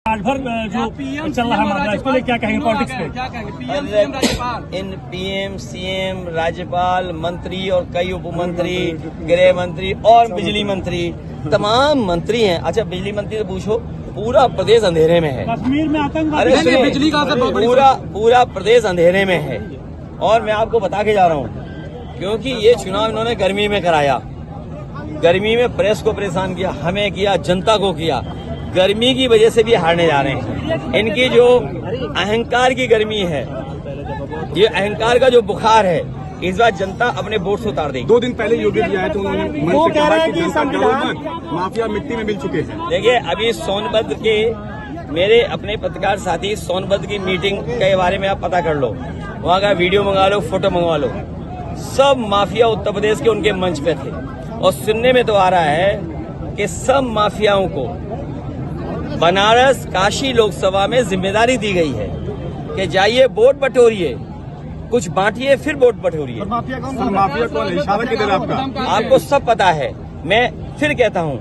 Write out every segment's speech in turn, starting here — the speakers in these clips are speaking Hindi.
आज भर जो चल रहा मामला इसको लेकर क्या कहेंगे पॉलिटिक्स पे? क्या कहेंगे? पीएम सीएम राज्यपाल, इन पीएम सीएम राज्यपाल मंत्री और कई उप मंत्री, गृह मंत्री और बिजली मंत्री, तमाम मंत्री हैं। अच्छा, बिजली मंत्री से पूछो, पूरा प्रदेश अंधेरे में है। कश्मीर में आतंकवाद, अरे सुनिए, बिजली का पूरा प्रदेश अंधेरे में है। और मैं आपको बता के जा रहा हूँ, क्योंकि ये चुनाव इन्होंने गर्मी में कराया। गर्मी में प्रेस को परेशान किया, हमें किया, जनता को किया। गर्मी की वजह से भी हारने जा रहे हैं। इनकी जो अहंकार की गर्मी है, ये अहंकार का जो बुखार है, इस बार जनता अपने वोट से उतार देगी। 2 दिन पहले योगी जी आए थे, उन्होंने मन से कहा कि जनता जरूरतमंद माफिया मिट्टी में मिल चुके हैं। देखिए, अभी सोनभद्र के मेरे अपने पत्रकार साथी सोनभद्र की मीटिंग के बारे में आप पता कर लो, वहाँ का वीडियो मंगा लो, फोटो मंगवा लो। सब माफिया उत्तर प्रदेश के उनके मंच पे थे। और सुनने में तो आ रहा है कि सब माफियाओं को बनारस काशी लोकसभा में जिम्मेदारी दी गई है कि जाइए वोट बटोरिए, कुछ बांटिए, फिर वोट बटोरिए। माफिया कौन है? इशारा किधर आपका? आपको सब पता है। मैं फिर कहता हूँ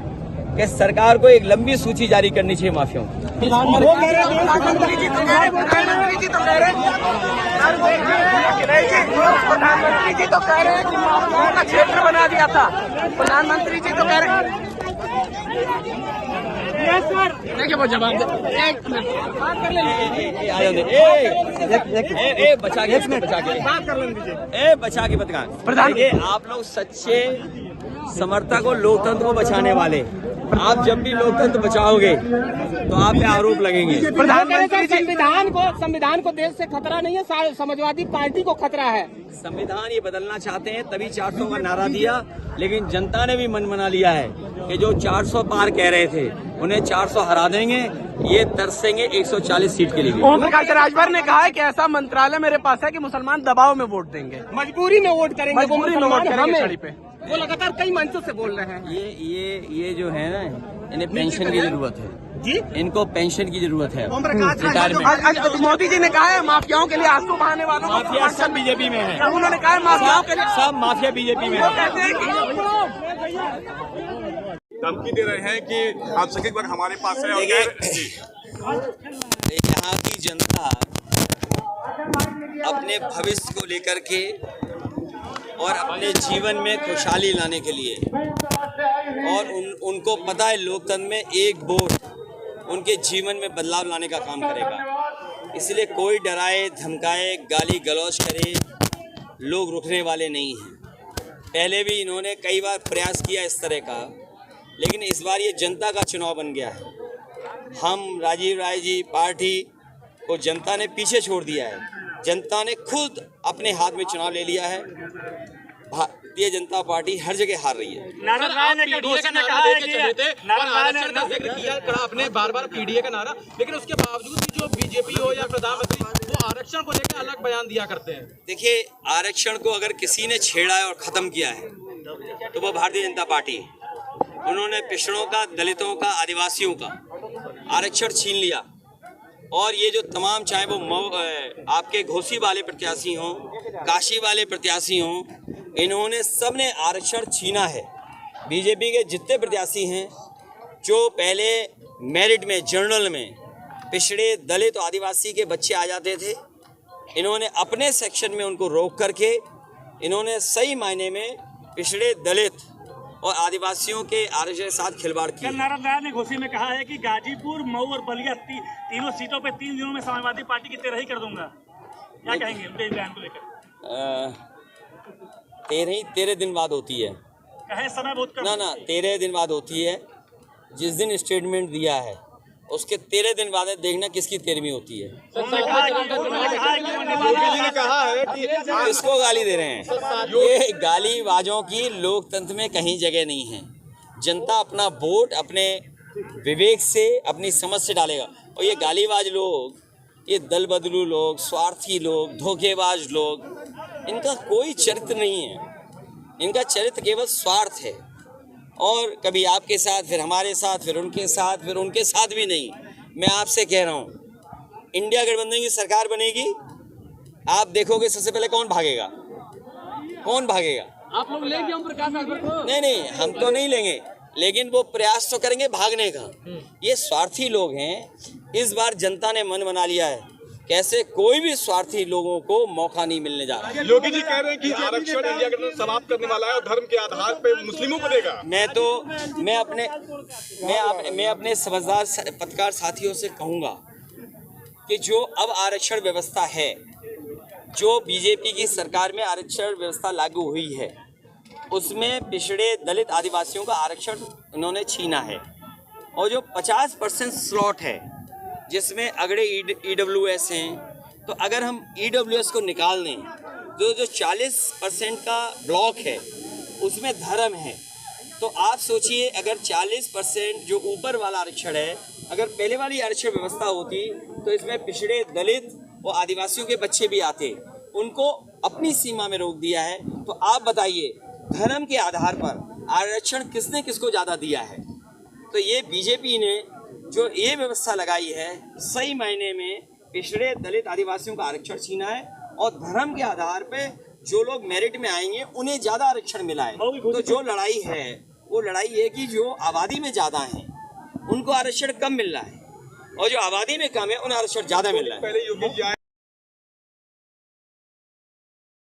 कि सरकार को एक लंबी सूची जारी करनी चाहिए माफियाओं की। प्रधानमंत्री जी तो कह रहे हैं कि माफियाओं का क्षेत्र बना दिया था। प्रधानमंत्री जी तो कह रहे हैं, देखिए वो जवाब दे। बचा के पत्रकार, देखिए आप लोग सच्चे समर्थक और लोकतंत्र को बचाने वाले। आप जब भी लोकतंत्र बचाओगे तो आप पे आरोप लगेंगे। प्रधानमंत्री संविधान को देश से खतरा नहीं है, समाजवादी पार्टी को खतरा है। संविधान ये बदलना चाहते हैं, तभी 400 का नारा दिया। लेकिन जनता ने भी मन बना लिया है कि जो 400 पार कह रहे थे, उन्हें 400 हरा देंगे। ये तरसेंगे 140 सीट के लिए। ओम प्रकाश राजभर ने कहा है कि ऐसा मंत्रालय मेरे पास है कि मुसलमान दबाव में वोट देंगे, मजबूरी में वोट करेंगे, मजबूरी में वोट करेंगे छड़ी पे। वो लगातार कई मंचों से बोल रहे हैं। ये जो है ना, इन्हें पेंशन की जरूरत है जी, इनको पेंशन की जरूरत है। रिटायरमेंट। मोदी जी ने कहा है माफियाओं के लिए आंसू बहाने वालों को, माफिया सब बीजेपी में है। उन्होंने कहा है माफियाओं के लिए सब माफिया बीजेपी में है। धमकी दे रहे हैं कि आप सके वक्त हमारे पास है। यहाँ की जनता अपने भविष्य को लेकर के और अपने जीवन में खुशहाली लाने के लिए, और उनको पता है लोकतंत्र में एक वोट उनके जीवन में बदलाव लाने का काम करेगा। इसलिए कोई डराए धमकाए गाली गलौज करे, लोग रुकने वाले नहीं हैं। पहले भी इन्होंने कई बार प्रयास किया इस तरह का, लेकिन इस बार ये जनता का चुनाव बन गया है। हम राजीव राय जी पार्टी को जनता ने पीछे छोड़ दिया है। जनता ने खुद अपने हाथ में चुनाव ले लिया है। भारतीय जनता पार्टी हर जगह हार रही है। नारायण राय ने कहा है कि आपने बार-बार पीडीए का नारा, लेकिन उसके बावजूद भी जो बीजेपी हो या प्रधानमंत्री वो आरक्षण को लेकर अलग बयान दिया करते हैं। देखिए, आरक्षण को अगर किसी ने छेड़ा है और खत्म किया है तो वो भारतीय जनता पार्टी है। उन्होंने पिछड़ों का, दलितों का, आदिवासियों का आरक्षण छीन लिया। और ये जो तमाम, चाहे वो आपके घोसी वाले प्रत्याशी हों, काशी वाले प्रत्याशी हों, इन्होंने सबने आरक्षण छीना है। बीजेपी के जितने प्रत्याशी हैं जो पहले मेरिट में, जनरल में पिछड़े, दलित और आदिवासी के बच्चे आ जाते थे, इन्होंने अपने सेक्शन में उनको रोक करके इन्होंने सही मायने में पिछड़े, दलित और आदिवासियों के आरक्षण के साथ खिलवाड़ किया। नारायण राय ने घोषणा में कहा है कि गाजीपुर, मऊ और बलिया तीनों सीटों पे 3 दिनों में समाजवादी पार्टी की 13 ही कर दूंगा। क्या कहेंगे उनके बयान को लेकर? 13 दिन बाद होती है। कहे समय बहुत कम। ना 13 दिन बाद होती है। जिस दिन स्टेटमेंट दिया है उसके 13 दिन बाद देखना किसकी 13वीं होती है। किसको गाली दे रहे हैं? ये गालीबाजों की लोकतंत्र में कहीं जगह नहीं है। जनता अपना वोट अपने विवेक से, अपनी समझ से डालेगा। और ये गालीबाज लोग, ये दल बदलू लोग, स्वार्थी लोग, धोखेबाज लोग, इनका कोई चरित्र नहीं है। इनका चरित्र केवल स्वार्थ है। और कभी आपके साथ, फिर हमारे साथ, फिर उनके साथ, फिर उनके साथ भी नहीं। मैं आपसे कह रहा हूँ, इंडिया गठबंधन की सरकार बनेगी, आप देखोगे सबसे पहले कौन भागेगा? कौन भागेगा? आप लोग लेंगे ओम प्रकाश राजभर को? नहीं, हम तो नहीं लेंगे, लेकिन वो प्रयास तो करेंगे भागने का। ये स्वार्थी लोग हैं। इस बार जनता ने मन बना लिया है कैसे कोई भी स्वार्थी लोगों को मौका नहीं मिलने जा रहा। योगी जी कह रहे हैं कि आरक्षण इंडिया गठबंधन समाप्त करने वाला है और धर्म के आधार पे मुस्लिमों को देगा। मैं अपने समझदार पत्रकार साथियों से कहूंगा कि जो अब आरक्षण व्यवस्था है, जो बीजेपी की सरकार में आरक्षण व्यवस्था लागू हुई है, उसमें पिछड़े दलित आदिवासियों का आरक्षण उन्होंने छीना है। और जो 50% स्लॉट है जिसमें अगड़े EWS हैं, तो अगर हम EWS को निकाल दें तो जो 40% का ब्लॉक है उसमें धर्म है। तो आप सोचिए अगर 40% जो ऊपर वाला आरक्षण है, अगर पहले वाली आरक्षण व्यवस्था होती तो इसमें पिछड़े दलित और आदिवासियों के बच्चे भी आते, उनको अपनी सीमा में रोक दिया है। तो आप बताइए धर्म के आधार पर आरक्षण किसने किसको ज़्यादा दिया है? तो ये बीजेपी ने जो ये व्यवस्था लगाई है, सही मायने में पिछड़े दलित आदिवासियों का आरक्षण छीना है और धर्म के आधार पे जो लोग मेरिट में आएंगे उन्हें ज़्यादा आरक्षण मिला है। तो जो लड़ाई है वो लड़ाई है कि जो आबादी में ज़्यादा हैं उनको आरक्षण कम मिल रहा है और जो आबादी में कम है उन्हें आरक्षण ज़्यादा मिल रहा है। पहले योगी जी आए